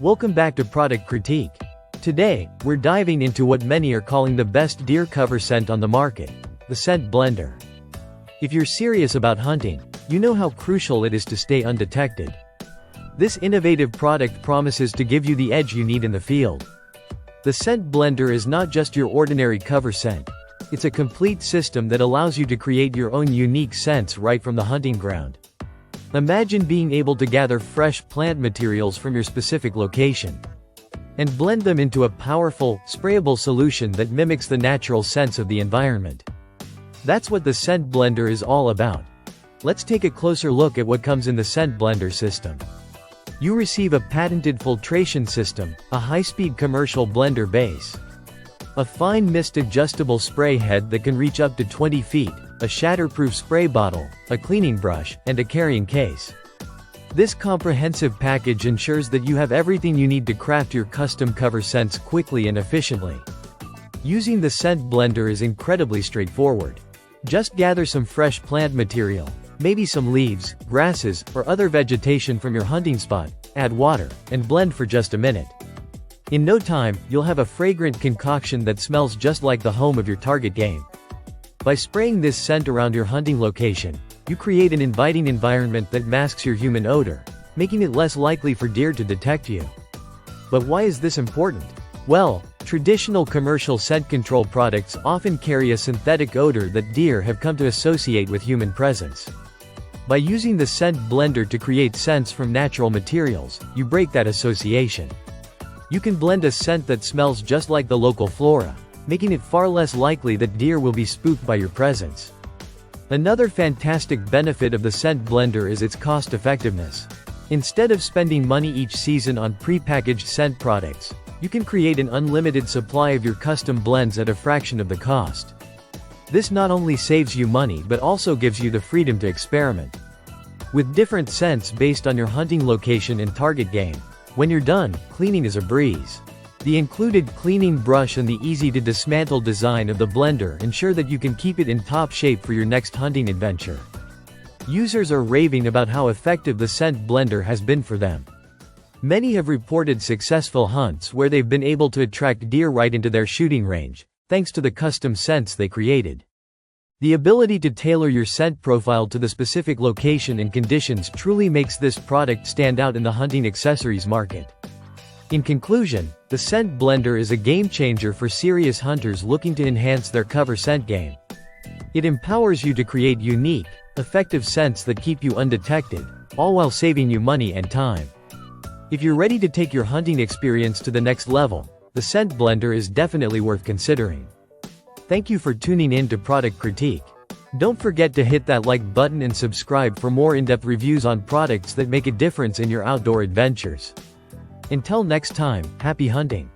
Welcome back to Product Critique. Today, we're diving into what many are calling the best deer cover scent on the market, the scent blender. If you're serious about hunting, you know how crucial it is to stay undetected. This innovative product promises to give you the edge you need in the field. The scent blender is not just your ordinary cover scent. It's a complete system that allows you to create your own unique scents right from the hunting ground. Imagine being able to gather fresh plant materials from your specific location and blend them into a powerful, sprayable solution that mimics the natural scents of the environment. That's what the scent blender is all about. Let's take a closer look at what comes in the scent blender system. You receive a patented filtration system, a high-speed commercial blender base, a fine mist adjustable spray head that can reach up to 20 feet, a shatterproof spray bottle, a cleaning brush, and a carrying case. This comprehensive package ensures that you have everything you need to craft your custom cover scents quickly and efficiently. Using the scent blender is incredibly straightforward. Just gather some fresh plant material, maybe some leaves, grasses, or other vegetation from your hunting spot, add water, and blend for just a minute. In no time, you'll have a fragrant concoction that smells just like the home of your target game. By spraying this scent around your hunting location, you create an inviting environment that masks your human odor, making it less likely for deer to detect you. But why is this important? Well, traditional commercial scent control products often carry a synthetic odor that deer have come to associate with human presence. By using the scent blender to create scents from natural materials, you break that association. You can blend a scent that smells just like the local flora, making it far less likely that deer will be spooked by your presence. Another fantastic benefit of the scent blender is its cost effectiveness. Instead of spending money each season on pre-packaged scent products, you can create an unlimited supply of your custom blends at a fraction of the cost. This not only saves you money but also gives you the freedom to experiment with different scents based on your hunting location and target game. When you're done, cleaning is a breeze. The included cleaning brush and the easy-to-dismantle design of the blender ensure that you can keep it in top shape for your next hunting adventure. Users are raving about how effective the scent blender has been for them. Many have reported successful hunts where they've been able to attract deer right into their shooting range, thanks to the custom scents they created. The ability to tailor your scent profile to the specific location and conditions truly makes this product stand out in the hunting accessories market. In conclusion, the scent blender is a game changer for serious hunters looking to enhance their cover scent game. It empowers you to create unique, effective scents that keep you undetected, all while saving you money and time. If you're ready to take your hunting experience to the next level, the scent blender is definitely worth considering. Thank you for tuning in to Product Critique. Don't forget to hit that like button and subscribe for more in-depth reviews on products that make a difference in your outdoor adventures. Until next time, happy hunting!